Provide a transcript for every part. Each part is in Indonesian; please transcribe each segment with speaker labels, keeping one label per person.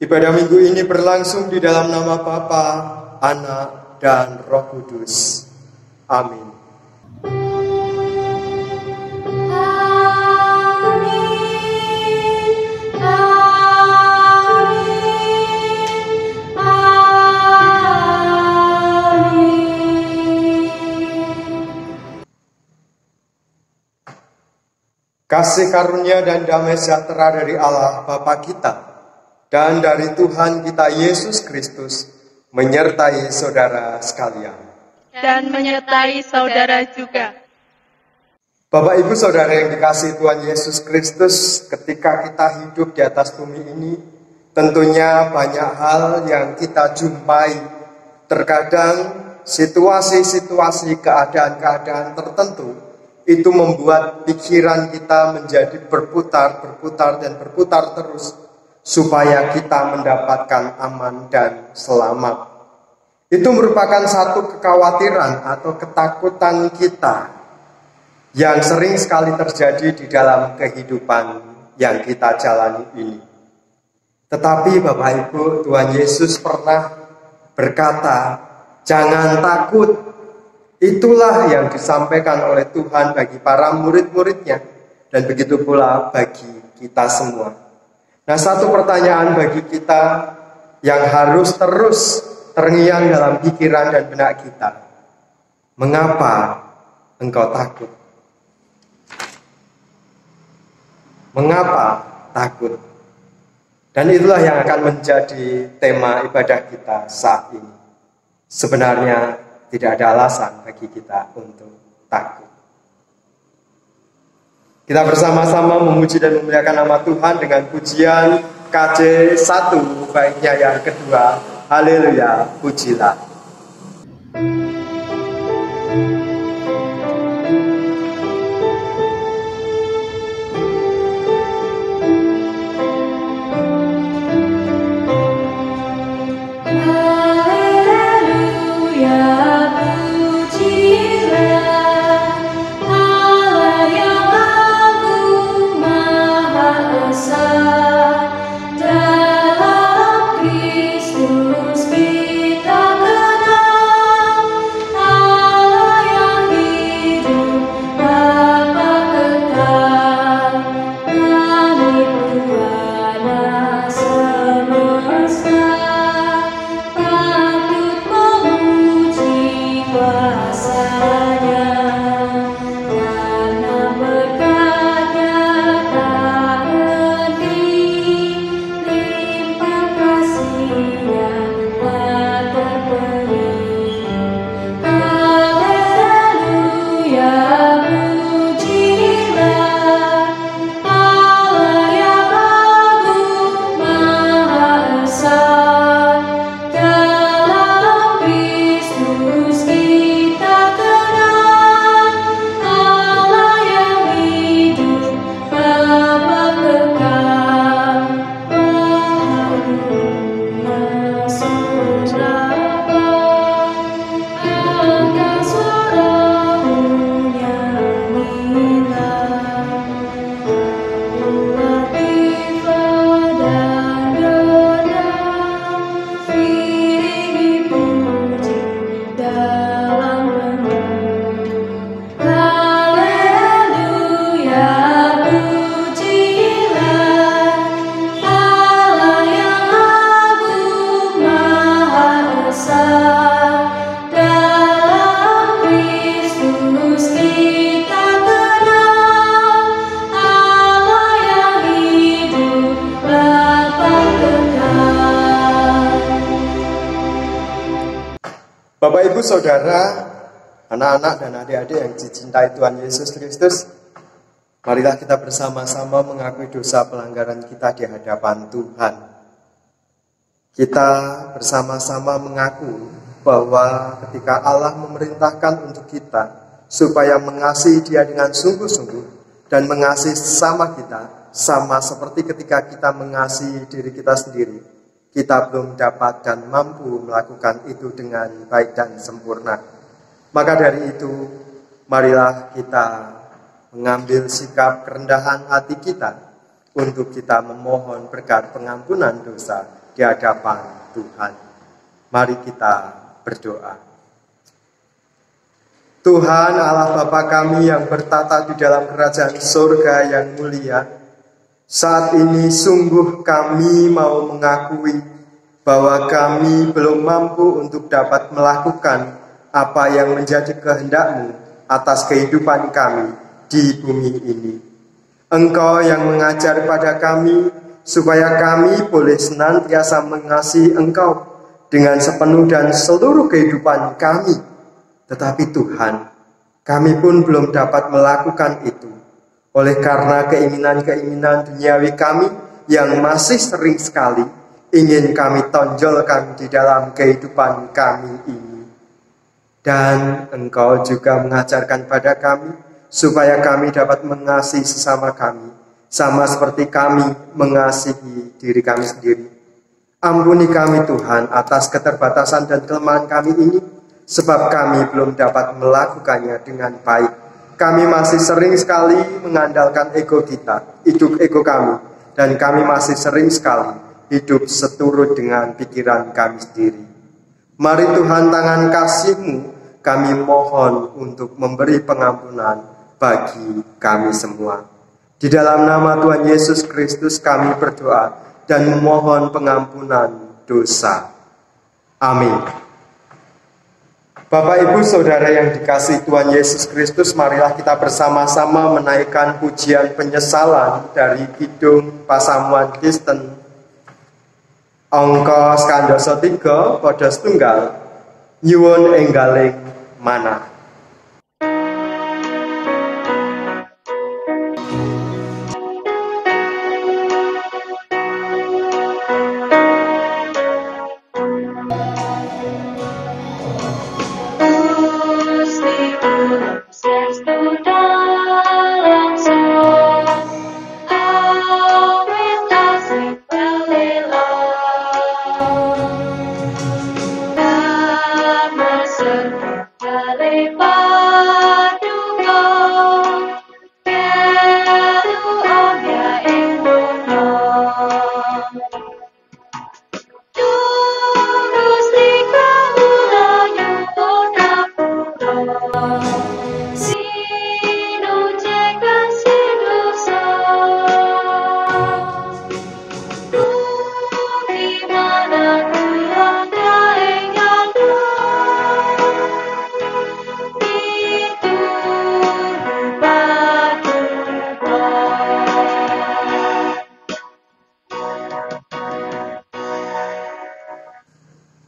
Speaker 1: Ibadah minggu ini berlangsung di dalam nama Bapa, Anak, dan Roh Kudus. Amin. Kasih karunia dan damai sejahtera dari Allah Bapa kita dan dari Tuhan kita Yesus Kristus menyertai saudara sekalian.
Speaker 2: Dan menyertai saudara juga.
Speaker 1: Bapak Ibu Saudara yang dikasihi Tuhan Yesus Kristus, ketika kita hidup di atas bumi ini, tentunya banyak hal yang kita jumpai. Terkadang situasi-situasi, keadaan-keadaan tertentu itu membuat pikiran kita menjadi berputar terus supaya kita mendapatkan aman dan selamat. Itu merupakan satu kekhawatiran atau ketakutan kita yang sering sekali terjadi di dalam kehidupan yang kita jalani ini. Tetapi Bapak Ibu, Tuhan Yesus pernah berkata, "Jangan takut." Itulah yang disampaikan oleh Tuhan bagi para murid-muridnya, dan begitu pula bagi kita semua. Nah, satu pertanyaan bagi kita yang harus terus terngiang dalam pikiran dan benak kita. Mengapa engkau takut? Mengapa takut? Dan itulah yang akan menjadi tema ibadah kita saat ini. Sebenarnya tidak ada alasan bagi kita untuk takut. Kita bersama-sama memuji dan memuliakan nama Tuhan dengan pujian KJ 1 baiknya yang kedua. Haleluya, pujilah. Bapak Ibu Saudara, anak-anak dan adik-adik yang dicintai Tuhan Yesus Kristus, marilah kita bersama-sama mengakui dosa pelanggaran kita di hadapan Tuhan. Kita bersama-sama mengaku bahwa ketika Allah memerintahkan untuk kita supaya mengasihi Dia dengan sungguh-sungguh dan mengasihi sesama kita, sama seperti ketika kita mengasihi diri kita sendiri, kita belum dapat dan mampu melakukan itu dengan baik dan sempurna. Maka dari itu, marilah kita mengambil sikap kerendahan hati kita untuk kita memohon berkat pengampunan dosa di hadapan Tuhan. Mari kita berdoa. Tuhan Allah Bapa kami yang bertata di dalam kerajaan surga yang mulia, saat ini sungguh kami mau mengakui bahwa kami belum mampu untuk dapat melakukan apa yang menjadi kehendak-Mu atas kehidupan kami di bumi ini. Engkau yang mengajar pada kami supaya kami boleh senantiasa mengasihi Engkau dengan sepenuh dan seluruh kehidupan kami. Tetapi Tuhan, kami pun belum dapat melakukan itu. Oleh karena keinginan-keinginan duniawi kami yang masih sering sekali ingin kami tonjolkan di dalam kehidupan kami ini. Dan Engkau juga mengajarkan pada kami supaya kami dapat mengasihi sesama kami, sama seperti kami mengasihi diri kami sendiri. Ampuni kami Tuhan atas keterbatasan dan kelemahan kami ini, sebab kami belum dapat melakukannya dengan baik. Kami masih sering sekali mengandalkan ego kita, hidup ego kami, dan kami masih sering sekali hidup seturut dengan pikiran kami sendiri. Mari Tuhan, tangan kasih-Mu kami mohon untuk memberi pengampunan bagi kami semua. Di dalam nama Tuhan Yesus Kristus kami berdoa dan memohon pengampunan dosa. Amin. Bapak, Ibu, Saudara yang dikasihi Tuhan Yesus Kristus, marilah kita bersama-sama menaikkan pujian penyesalan dari Kidung Pasamuan Kristen angka skandasa 3 pada setunggal nyuwun enggaling manah.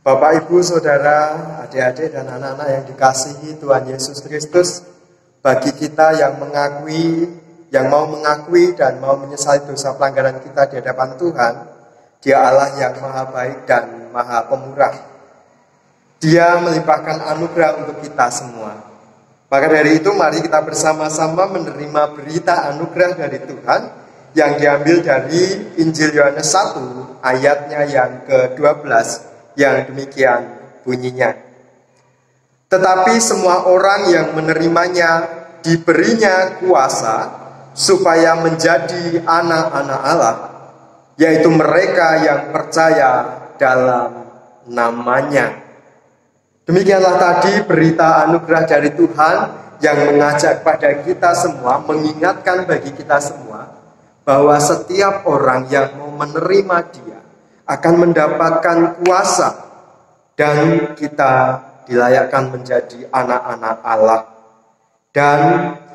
Speaker 1: Bapak, Ibu, Saudara, adik-adik, dan anak-anak yang dikasihi Tuhan Yesus Kristus, bagi kita yang mau mengakui dan mau menyesali dosa pelanggaran kita di hadapan Tuhan, Dia Allah yang maha baik dan maha pemurah. Dia melimpahkan anugerah untuk kita semua. Maka dari itu mari kita bersama-sama menerima berita anugerah dari Tuhan yang diambil dari Injil Yohanes 1 ayatnya yang ke-12 yang demikian bunyinya. Tetapi semua orang yang menerimanya diberinya kuasa supaya menjadi anak-anak Allah, yaitu mereka yang percaya dalam namanya. Demikianlah tadi berita anugerah dari Tuhan yang mengajak pada kita semua, mengingatkan bagi kita semua bahwa setiap orang yang mau menerima Dia akan mendapatkan kuasa dan kita dilayakkan menjadi anak-anak Allah. Dan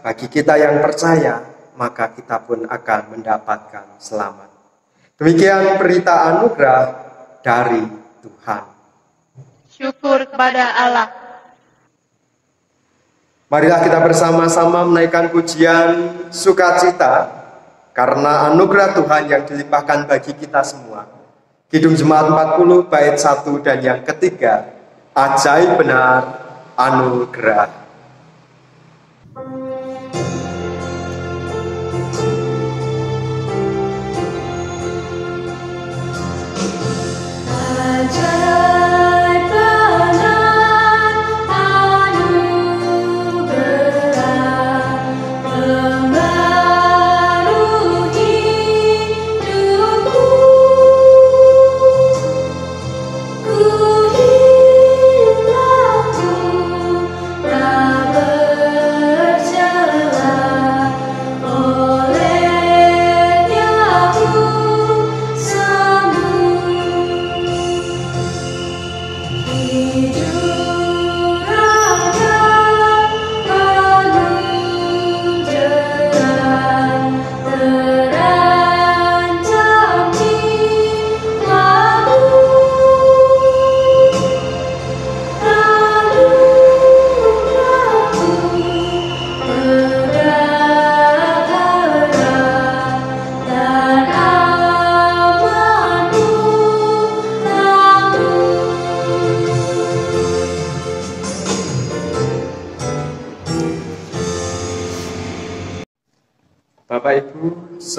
Speaker 1: bagi kita yang percaya, maka kita pun akan mendapatkan selamat. Demikian berita anugerah dari Tuhan.
Speaker 2: Syukur kepada Allah.
Speaker 1: Marilah kita bersama-sama menaikkan pujian sukacita karena anugerah Tuhan yang dilimpahkan bagi kita semua. Kidung Jemaat 40 bait 1 dan yang ketiga, ajaib benar anugerah.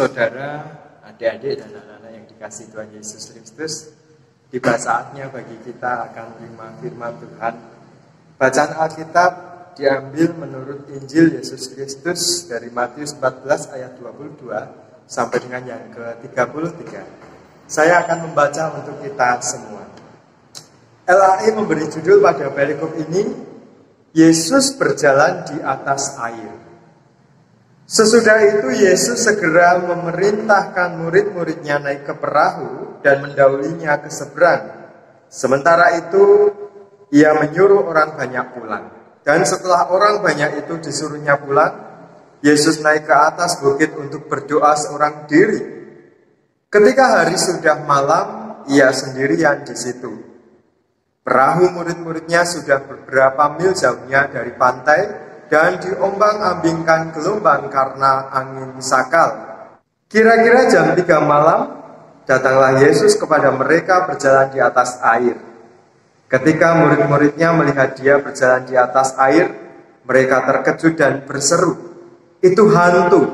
Speaker 1: saudara, adik-adik, dan anak-anak yang dikasihi Tuhan Yesus Kristus, tiba saatnya bagi kita akan menerima firman Tuhan. Bacaan Alkitab diambil menurut Injil Yesus Kristus dari Matius 14 ayat 22 sampai dengan yang ke-33. Saya akan membaca untuk kita semua. LAI memberi judul pada perikop ini, Yesus berjalan di atas air. Sesudah itu Yesus segera memerintahkan murid-muridnya naik ke perahu dan mendahulunya ke seberang. Sementara itu ia menyuruh orang banyak pulang. Dan setelah orang banyak itu disuruhnya pulang, Yesus naik ke atas bukit untuk berdoa seorang diri. Ketika hari sudah malam, ia sendirian di situ. Perahu murid-muridnya sudah beberapa mil jauhnya dari pantai dan diombang-ambingkan gelombang karena angin sakal. Kira-kira jam 3 malam, datanglah Yesus kepada mereka berjalan di atas air. Ketika murid-muridnya melihat dia berjalan di atas air, mereka terkejut dan berseru, "Itu hantu!"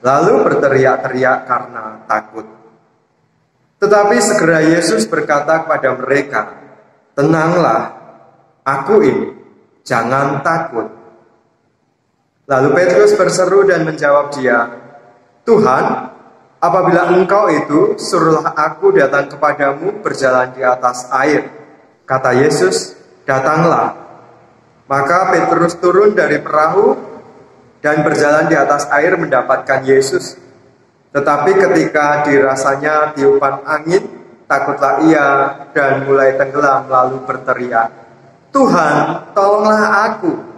Speaker 1: Lalu berteriak-teriak karena takut. Tetapi segera Yesus berkata kepada mereka, "Tenanglah, aku ini, jangan takut." Lalu Petrus berseru dan menjawab dia, "Tuhan, apabila Engkau itu, suruhlah aku datang kepadamu berjalan di atas air." Kata Yesus, "Datanglah." Maka Petrus turun dari perahu dan berjalan di atas air mendapatkan Yesus. Tetapi ketika dirasanya tiupan angin, takutlah ia dan mulai tenggelam lalu berteriak, "Tuhan, tolonglah aku."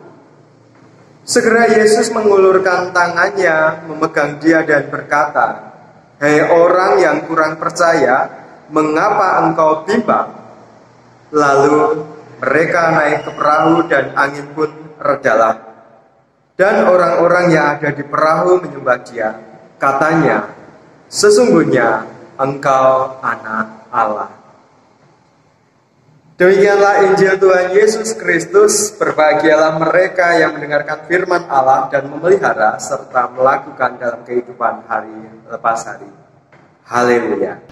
Speaker 1: Segera Yesus mengulurkan tangannya, memegang dia dan berkata, "Hei orang yang kurang percaya, mengapa engkau bimbang?" Lalu mereka naik ke perahu dan angin pun redalah. Dan orang-orang yang ada di perahu menyembah dia. Katanya, "Sesungguhnya engkau anak Allah." Demikianlah Injil Tuhan Yesus Kristus. Berbahagialah mereka yang mendengarkan firman Allah dan memelihara serta melakukan dalam kehidupan hari lepas hari. Haleluya.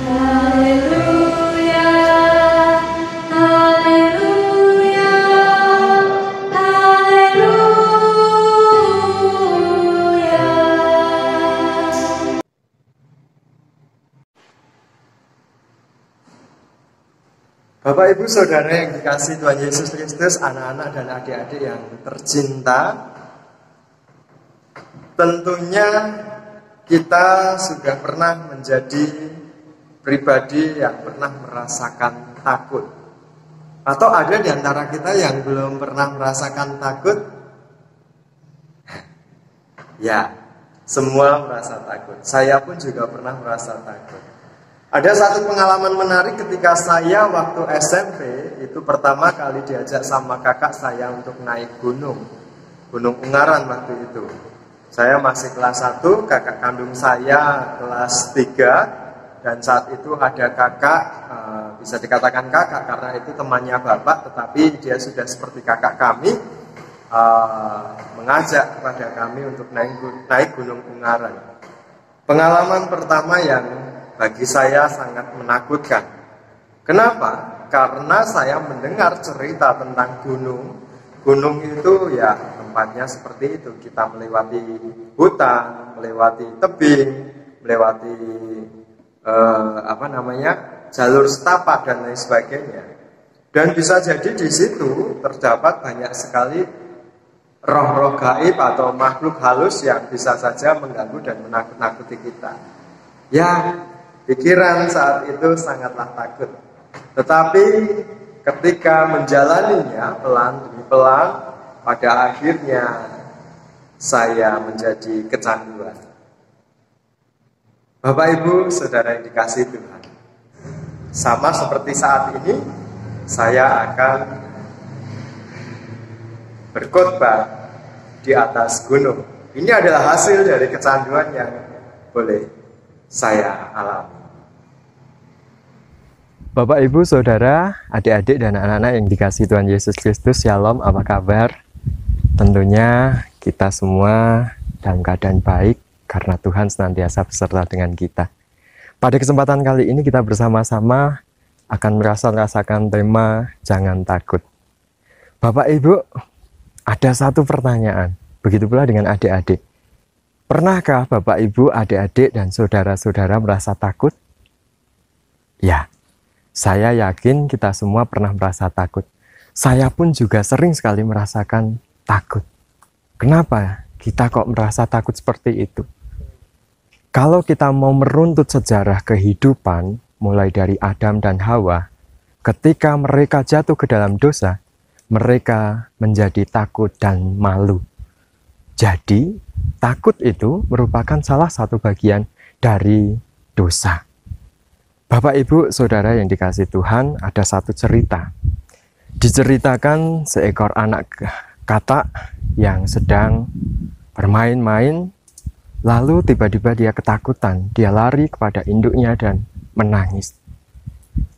Speaker 3: Haleluya, haleluya, haleluya.
Speaker 1: Bapak, Ibu, Saudara yang dikasihi Tuhan Yesus Kristus, anak-anak dan adik-adik yang tercinta, tentunya kita sudah pernah menjadi pribadi yang pernah merasakan takut. Atau ada di antara kita yang belum pernah merasakan takut? Ya, semua merasa takut. Saya pun juga pernah merasa takut. Ada satu pengalaman menarik ketika saya waktu SMP, itu pertama kali diajak sama kakak saya untuk naik gunung Ungaran waktu itu. Saya masih kelas 1, kakak kandung saya kelas 3. Dan saat itu ada kakak, bisa dikatakan kakak karena itu temannya bapak, tetapi dia sudah seperti kakak kami, mengajak kepada kami untuk naik gunung Ungaran. Pengalaman pertama yang bagi saya sangat menakutkan. Kenapa? Karena saya mendengar cerita tentang gunung. Gunung itu ya tempatnya seperti itu. Kita melewati hutan, melewati tebing, melewati jalur setapak dan lain sebagainya. Dan bisa jadi di situ terdapat banyak sekali roh-roh gaib atau makhluk halus yang bisa saja mengganggu dan menakut-nakuti kita. Ya, pikiran saat itu sangatlah takut. Tetapi ketika menjalaninya pelan demi pelan, pada akhirnya saya menjadi kecanduan. Bapak, Ibu, Saudara yang dikasihi Tuhan, sama seperti saat ini, saya akan berkhotbah di atas gunung. Ini adalah hasil dari kecanduan yang boleh saya alami.
Speaker 4: Bapak, Ibu, Saudara, adik-adik dan anak-anak yang dikasihi Tuhan Yesus Kristus, Shalom, apa kabar? Tentunya kita semua dalam keadaan baik karena Tuhan senantiasa beserta dengan kita. Pada kesempatan kali ini kita bersama-sama akan merasakan tema Jangan Takut. Bapak Ibu, ada satu pertanyaan, begitu pula dengan adik-adik. Pernahkah Bapak Ibu, adik-adik dan saudara-saudara merasa takut? Ya, saya yakin kita semua pernah merasa takut. Saya pun juga sering sekali merasakan takut. Kenapa kita kok merasa takut seperti itu? Kalau kita mau meruntut sejarah kehidupan, mulai dari Adam dan Hawa, ketika mereka jatuh ke dalam dosa, mereka menjadi takut dan malu. Jadi, takut itu merupakan salah satu bagian dari dosa. Bapak, Ibu, Saudara yang dikasihi Tuhan, ada satu cerita. Diceritakan seekor anak katak yang sedang bermain-main, lalu tiba-tiba dia ketakutan. Dia lari kepada induknya dan menangis.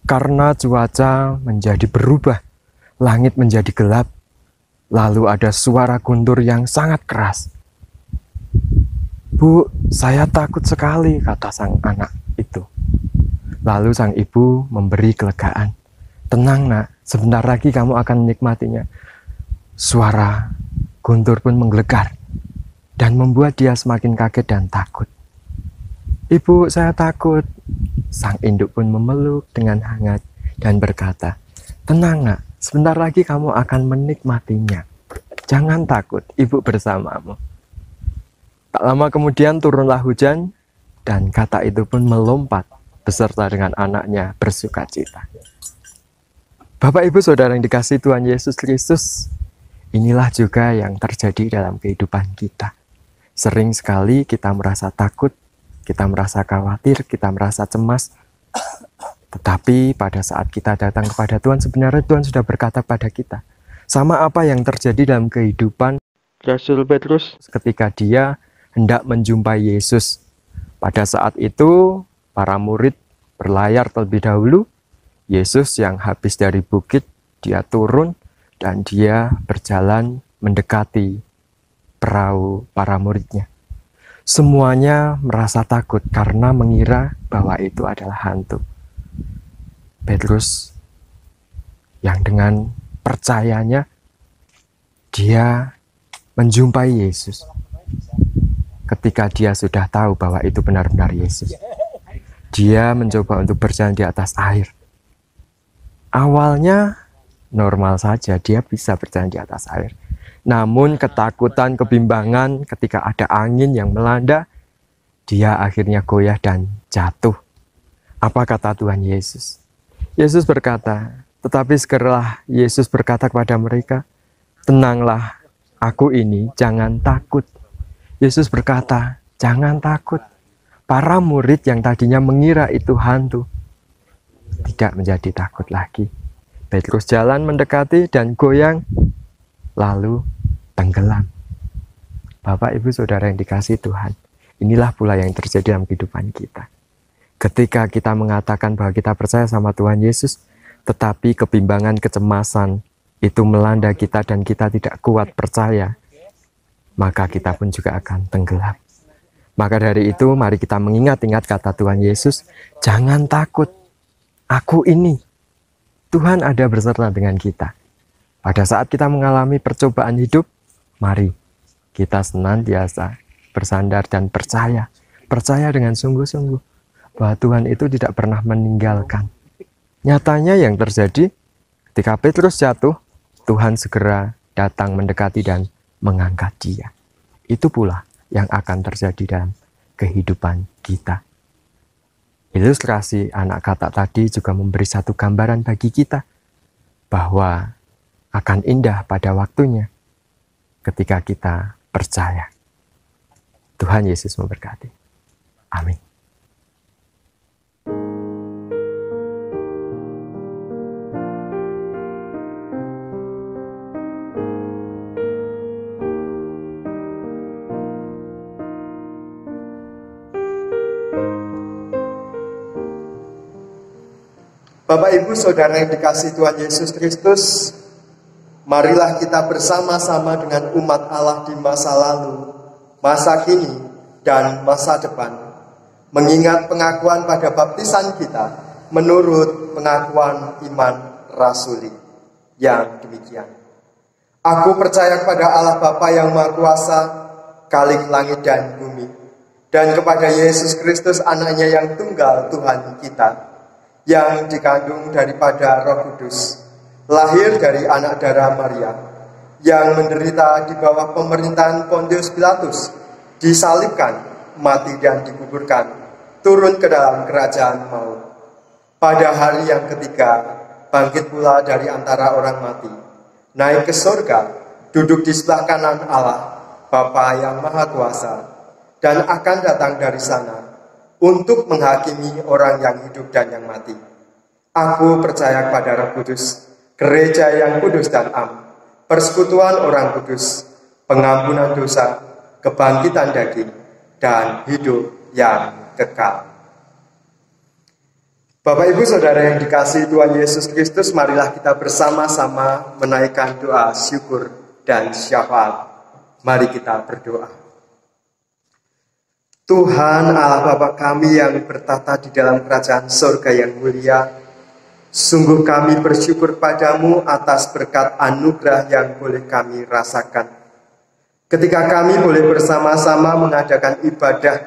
Speaker 4: Karena cuaca menjadi berubah, langit menjadi gelap, lalu ada suara guntur yang sangat keras. "Bu, saya takut sekali," kata sang anak itu. Lalu sang ibu memberi kelegaan. "Tenang nak, sebentar lagi kamu akan menikmatinya." Suara guntur pun menggelegar dan membuat dia semakin kaget dan takut. "Ibu, saya takut." Sang induk pun memeluk dengan hangat dan berkata, "Tenang nak, sebentar lagi kamu akan menikmatinya. Jangan takut, ibu bersamamu." Tak lama kemudian turunlah hujan dan katak itu pun melompat beserta dengan anaknya bersukacita. Bapak, Ibu, Saudara yang dikasihi Tuhan Yesus Kristus, inilah juga yang terjadi dalam kehidupan kita. Sering sekali kita merasa takut, kita merasa khawatir, kita merasa cemas. Tetapi pada saat kita datang kepada Tuhan, sebenarnya Tuhan sudah berkata pada kita. Sama apa yang terjadi dalam kehidupan Rasul Petrus ketika dia hendak menjumpai Yesus. Pada saat itu, para murid berlayar terlebih dahulu. Yesus yang habis dari bukit, dia turun dan dia berjalan mendekati perahu para muridnya. Semuanya merasa takut karena mengira bahwa itu adalah hantu. Petrus yang dengan percayanya dia menjumpai Yesus. Ketika dia sudah tahu bahwa itu benar-benar Yesus, dia mencoba untuk berjalan di atas air. Awalnya normal saja, dia bisa berjalan di atas air. Namun ketakutan, kebimbangan ketika ada angin yang melanda, dia akhirnya goyah dan jatuh. Apa kata Tuhan Yesus? Yesus berkata, tetapi segeralah Yesus berkata kepada mereka, "Tenanglah, aku ini, jangan takut." Yesus berkata, "Jangan takut." Para murid yang tadinya mengira itu hantu, tidak menjadi takut lagi. Petrus jalan mendekati dan goyang, lalu tenggelam. Bapak, Ibu, Saudara yang dikasihi Tuhan, inilah pula yang terjadi dalam kehidupan kita. Ketika kita mengatakan bahwa kita percaya sama Tuhan Yesus, tetapi kebimbangan, kecemasan itu melanda kita dan kita tidak kuat percaya, maka kita pun juga akan tenggelam. Maka dari itu, mari kita mengingat-ingat kata Tuhan Yesus, "Jangan takut, aku ini." Tuhan ada beserta dengan kita. Pada saat kita mengalami percobaan hidup, mari kita senantiasa bersandar dan percaya dengan sungguh-sungguh bahwa Tuhan itu tidak pernah meninggalkan. Nyatanya yang terjadi ketika Petrus jatuh, Tuhan segera datang mendekati dan mengangkat dia. Itu pula yang akan terjadi dalam kehidupan kita. Ilustrasi anak katak tadi juga memberi satu gambaran bagi kita bahwa akan indah pada waktunya ketika kita percaya. Tuhan Yesus memberkati. Amin.
Speaker 1: Bapak, Ibu, Saudara yang dikasihi Tuhan Yesus Kristus, marilah kita bersama-sama dengan umat Allah di masa lalu, masa kini, dan masa depan, mengingat pengakuan pada baptisan kita menurut pengakuan iman rasuli yang demikian. Aku percaya kepada Allah Bapa yang Maha Kuasa, Khalik langit dan bumi, dan kepada Yesus Kristus anaknya yang tunggal Tuhan kita, yang dikandung daripada Roh Kudus, lahir dari anak darah Maria, yang menderita di bawah pemerintahan Pontius Pilatus, disalibkan, mati dan dikuburkan, turun ke dalam kerajaan maut. Pada hari yang ketiga, bangkit pula dari antara orang mati, naik ke surga, duduk di sebelah kanan Allah, Bapa yang Maha Kuasa, dan akan datang dari sana untuk menghakimi orang yang hidup dan yang mati. Aku percaya kepada Roh Kudus, gereja yang kudus dan am, persekutuan orang kudus, pengampunan dosa, kebangkitan daging, dan hidup yang kekal. Bapak Ibu Saudara yang dikasihi Tuhan Yesus Kristus, marilah kita bersama-sama menaikkan doa syukur dan syafaat. Mari kita berdoa. Tuhan Allah Bapa kami yang bertata di dalam kerajaan surga yang mulia, sungguh kami bersyukur padamu atas berkat anugerah yang boleh kami rasakan. Ketika kami boleh bersama-sama mengadakan ibadah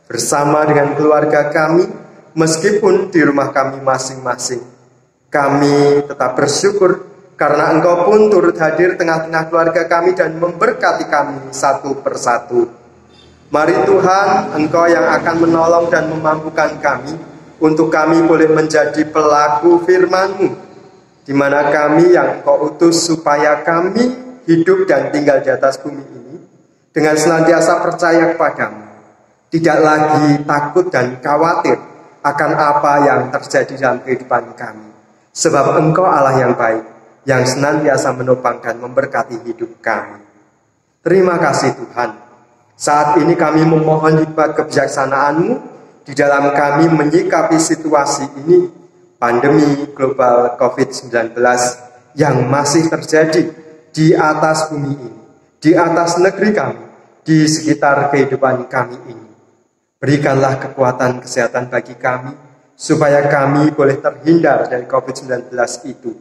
Speaker 1: bersama dengan keluarga kami, meskipun di rumah kami masing-masing, kami tetap bersyukur karena Engkau pun turut hadir tengah-tengah keluarga kami dan memberkati kami satu persatu. Mari Tuhan, Engkau yang akan menolong dan memampukan kami untuk kami boleh menjadi pelaku firman-Mu, di mana kami yang Engkau utus supaya kami hidup dan tinggal di atas bumi ini dengan senantiasa percaya kepadamu, tidak lagi takut dan khawatir akan apa yang terjadi dalam kehidupan kami, sebab Engkau Allah yang baik, yang senantiasa menopang dan memberkati hidup kami. Terima kasih Tuhan, saat ini kami memohon hikmat kebijaksanaan-Mu di dalam kami menyikapi situasi ini, pandemi global COVID-19 yang masih terjadi di atas bumi ini, di atas negeri kami, di sekitar kehidupan kami ini. Berikanlah kekuatan kesehatan bagi kami, supaya kami boleh terhindar dari COVID-19 itu.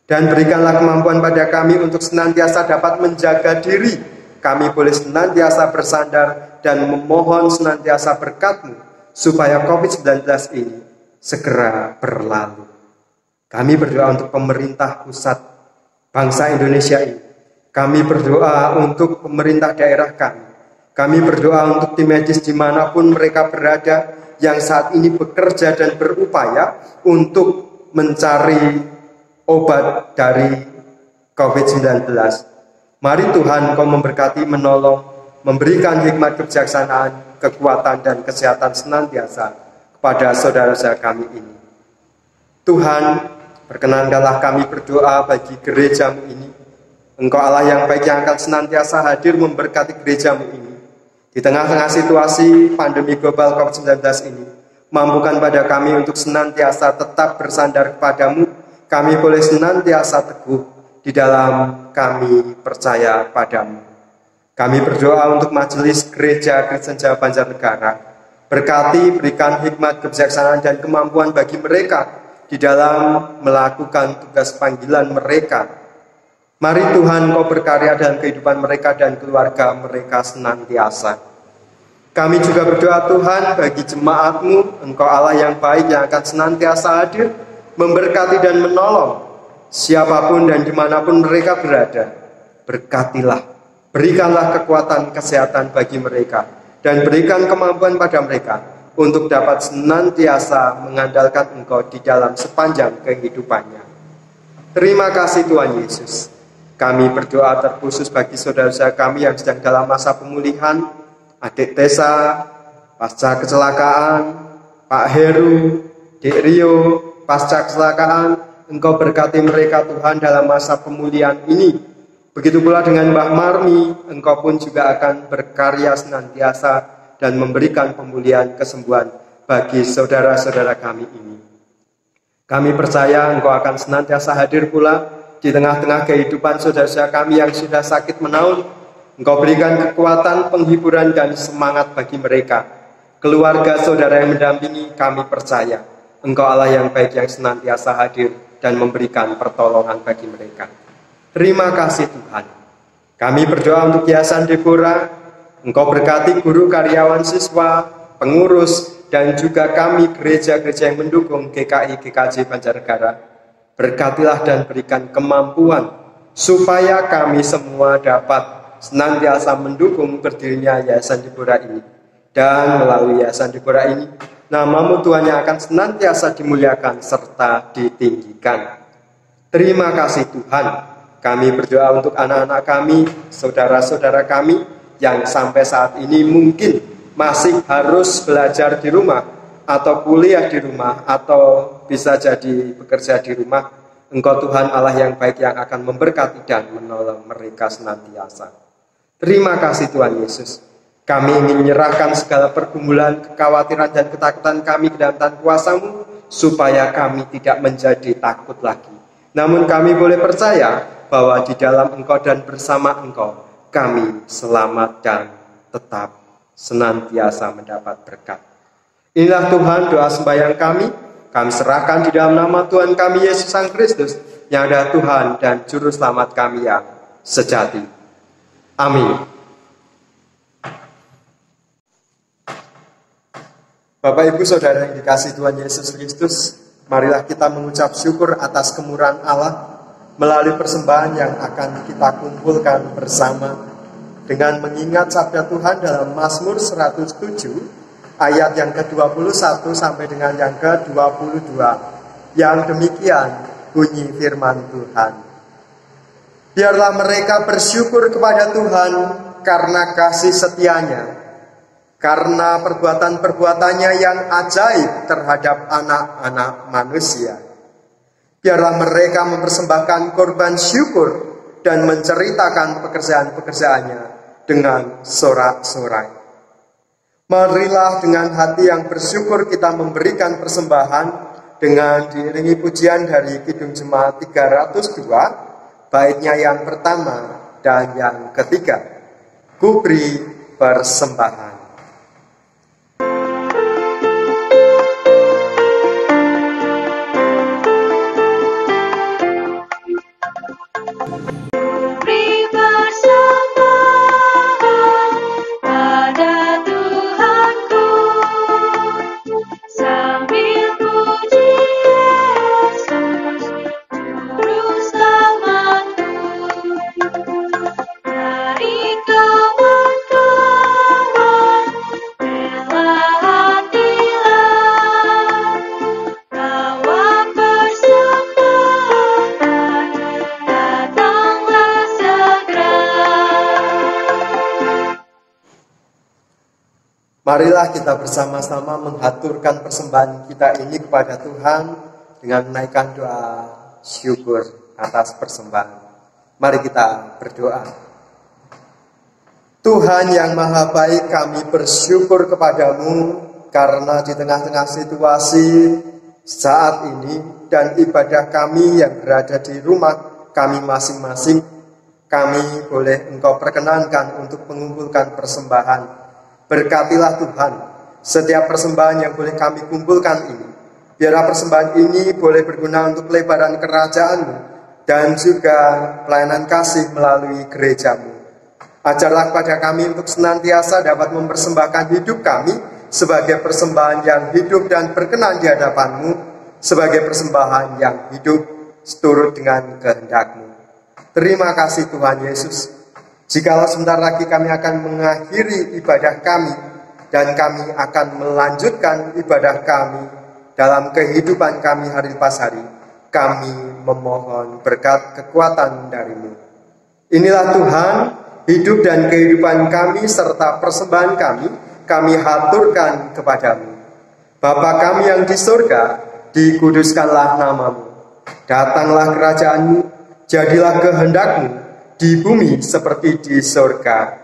Speaker 1: Dan berikanlah kemampuan pada kami untuk senantiasa dapat menjaga diri. Kami boleh senantiasa bersandar dan memohon senantiasa berkat-Mu, supaya COVID-19 ini segera berlalu. Kami berdoa untuk pemerintah pusat bangsa Indonesia ini. Kami berdoa untuk pemerintah daerah kami. Kami berdoa untuk tim medis dimanapun mereka berada, yang saat ini bekerja dan berupaya untuk mencari obat dari COVID-19. Mari Tuhan Kau memberkati, menolong, memberikan hikmat kebijaksanaan, kekuatan dan kesehatan senantiasa kepada saudara-saudara kami ini. Tuhan, perkenankanlah kami berdoa bagi gereja-Mu ini. Engkau Allah yang baik yang akan senantiasa hadir memberkati gereja-Mu ini. Di tengah-tengah situasi pandemi global COVID-19 ini, mampukan pada kami untuk senantiasa tetap bersandar kepadamu. Kami boleh senantiasa teguh di dalam kami percaya padamu. Kami berdoa untuk majelis gereja Kristen Jawa Banjarnegara. Berkati, berikan hikmat kebijaksanaan dan kemampuan bagi mereka di dalam melakukan tugas panggilan mereka. Mari Tuhan Kau berkarya dalam kehidupan mereka dan keluarga mereka senantiasa. Kami juga berdoa Tuhan bagi jemaat-Mu, Engkau Allah yang baik yang akan senantiasa hadir, memberkati dan menolong siapapun dan dimanapun mereka berada. Berkatilah, berikanlah kekuatan kesehatan bagi mereka, dan berikan kemampuan pada mereka untuk dapat senantiasa mengandalkan Engkau di dalam sepanjang kehidupannya. Terima kasih Tuhan Yesus. Kami berdoa terkhusus bagi saudara-saudara kami yang sedang dalam masa pemulihan, adik Tessa, pasca kecelakaan, Pak Heru, Dik Rio, pasca kecelakaan, Engkau berkati mereka Tuhan dalam masa pemulihan ini. Begitu pula dengan Mbah Marmi, Engkau pun juga akan berkarya senantiasa dan memberikan pemulihan kesembuhan bagi saudara-saudara kami ini. Kami percaya Engkau akan senantiasa hadir pula di tengah-tengah kehidupan saudara-saudara kami yang sudah sakit menaun, Engkau berikan kekuatan, penghiburan, dan semangat bagi mereka. Keluarga saudara yang mendampingi, kami percaya Engkau Allah yang baik yang senantiasa hadir dan memberikan pertolongan bagi mereka. Terima kasih Tuhan. Kami berdoa untuk Yayasan Deborah. Engkau berkati guru, karyawan, siswa, pengurus, dan juga kami gereja-gereja yang mendukung GKI GKJ Banjarnegara. Berkatilah dan berikan kemampuan supaya kami semua dapat senantiasa mendukung berdirinya Yayasan Deborah ini. Dan melalui Yayasan Deborah ini, nama-Mu Tuhan yang akan senantiasa dimuliakan serta ditinggikan. Terima kasih Tuhan. Kami berdoa untuk anak-anak kami, saudara-saudara kami yang sampai saat ini mungkin masih harus belajar di rumah, atau kuliah di rumah, atau bisa jadi bekerja di rumah. Engkau Tuhan Allah yang baik yang akan memberkati dan menolong mereka senantiasa. Terima kasih Tuhan Yesus. Kami ingin menyerahkan segala pergumulan, kekhawatiran, dan ketakutan kami ke dalam tangan kuasa-Mu, supaya kami tidak menjadi takut lagi. Namun kami boleh percaya bahwa di dalam Engkau dan bersama Engkau, kami selamat dan tetap senantiasa mendapat berkat. Inilah Tuhan doa sembahyang kami serahkan di dalam nama Tuhan kami Yesus Sang Kristus, yang adalah Tuhan dan Juru Selamat kami yang sejati. Amin. Bapak Ibu Saudara yang dikasihi Tuhan Yesus Kristus, marilah kita mengucap syukur atas kemurahan Allah melalui persembahan yang akan kita kumpulkan bersama dengan mengingat sabda Tuhan dalam Mazmur 107 ayat yang ke-21 sampai dengan yang ke-22. Yang demikian bunyi firman Tuhan. Biarlah mereka bersyukur kepada Tuhan karena kasih setianya, karena perbuatan-perbuatannya yang ajaib terhadap anak-anak manusia. Biarlah mereka mempersembahkan korban syukur dan menceritakan pekerjaan-pekerjaannya dengan sorak-sorai. Marilah dengan hati yang bersyukur kita memberikan persembahan dengan diiringi pujian dari Kidung Jemaat 302, baitnya yang pertama dan yang ketiga. Ku beri persembahan. Marilah kita bersama-sama menghaturkan persembahan kita ini kepada Tuhan dengan menaikkan doa syukur atas persembahan. Mari kita berdoa. Tuhan yang maha baik, kami bersyukur kepadamu karena di tengah-tengah situasi saat ini dan ibadah kami yang berada di rumah kami masing-masing, kami boleh Engkau perkenankan untuk mengumpulkan persembahan. Berkatilah Tuhan setiap persembahan yang boleh kami kumpulkan ini. Biarlah persembahan ini boleh berguna untuk pelebaran kerajaan-Mu dan juga pelayanan kasih melalui gereja-Mu. Ajarlah kepada kami untuk senantiasa dapat mempersembahkan hidup kami sebagai persembahan yang hidup dan berkenan di hadapan-Mu, sebagai persembahan yang hidup seturut dengan kehendak-Mu. Terima kasih Tuhan Yesus. Jikalau sebentar lagi kami akan mengakhiri ibadah kami dan kami akan melanjutkan ibadah kami dalam kehidupan kami hari lepas hari, kami memohon berkat kekuatan dari-Mu. Inilah Tuhan, hidup dan kehidupan kami serta persembahan kami haturkan kepadamu. Bapa kami yang di surga, dikuduskanlah nama-Mu. Datanglah kerajaan-Mu, jadilah kehendak-Mu di bumi seperti di surga.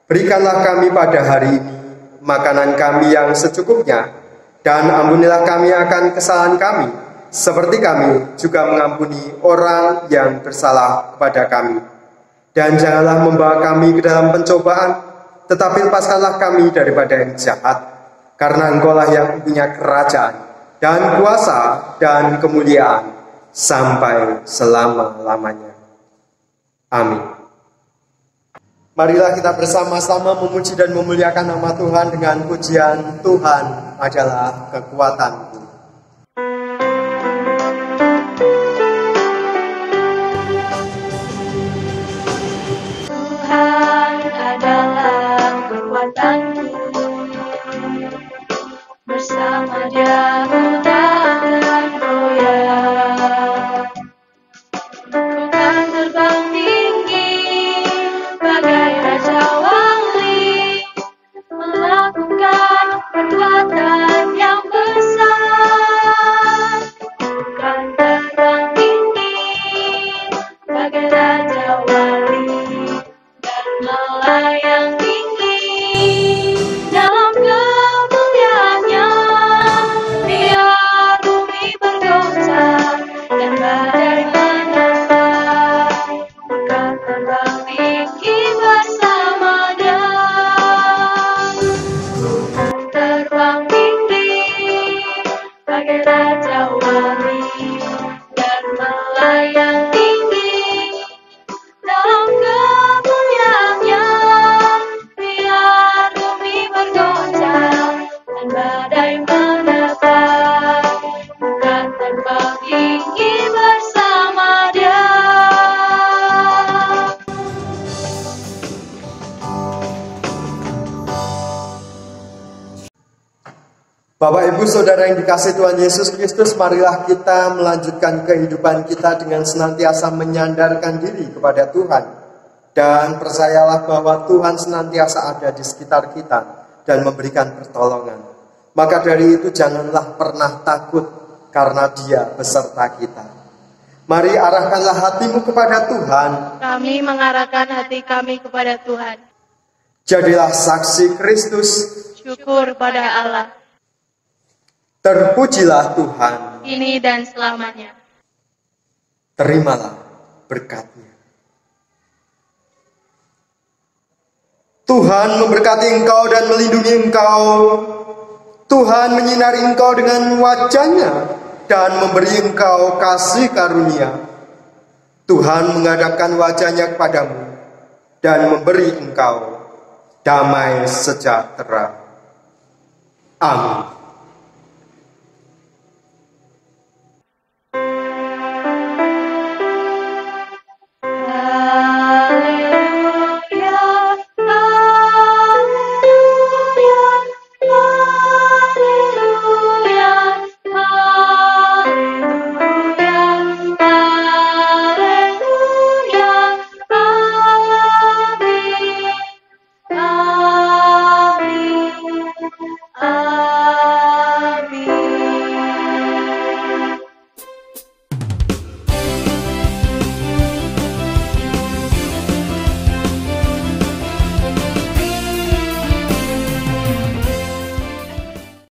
Speaker 1: Berikanlah kami pada hari ini makanan kami yang secukupnya, dan ampunilah kami akan kesalahan kami, seperti kami juga mengampuni orang yang bersalah kepada kami. Dan janganlah membawa kami ke dalam pencobaan, tetapi lepaskanlah kami daripada yang jahat, karena Engkau-lah yang punya kerajaan, dan kuasa, dan kemuliaan, sampai selama-lamanya. Amin. Marilah kita bersama-sama memuji dan memuliakan nama Tuhan dengan pujian Tuhan adalah kekuatanku.
Speaker 3: Tuhan adalah kekuatanku, bersama Dia ku takkan goyah. Ku kan terbang tinggi bagai raja wali, melakukan perbuatan yang besar. Ku kan terbang tinggi bagai raja wali dan melayang tinggi dalam kemuliaannya. Biar bumi bergoncang dan badai menerpa, bukan terbang tinggi bersama Dia. Bukan terbang tinggi bagai raja wali dan melayang tinggi dalam kemuliaannya. Biar bumi bergoncang dan badai menerpa, bukan terbang tinggi bersama Dia.
Speaker 1: Bapak, Ibu, Saudara yang dikasihi Tuhan Yesus Kristus, marilah kita melanjutkan kehidupan kita dengan senantiasa menyandarkan diri kepada Tuhan. Dan percayalah bahwa Tuhan senantiasa ada di sekitar kita dan memberikan pertolongan. Maka dari itu janganlah pernah takut, karena Dia beserta kita. Mari arahkanlah hatimu kepada Tuhan.
Speaker 2: Kami mengarahkan hati kami kepada Tuhan.
Speaker 1: Jadilah saksi Kristus.
Speaker 2: Syukur pada Allah,
Speaker 1: Terpujilah Tuhan.
Speaker 2: kini dan selamanya.
Speaker 1: Terimalah berkat-Nya. Tuhan memberkati engkau dan melindungi engkau. Tuhan menyinari engkau dengan wajah-Nya dan memberi engkau kasih karunia. Tuhan menghadapkan wajah-Nya kepadamu dan memberi engkau damai sejahtera. Amin.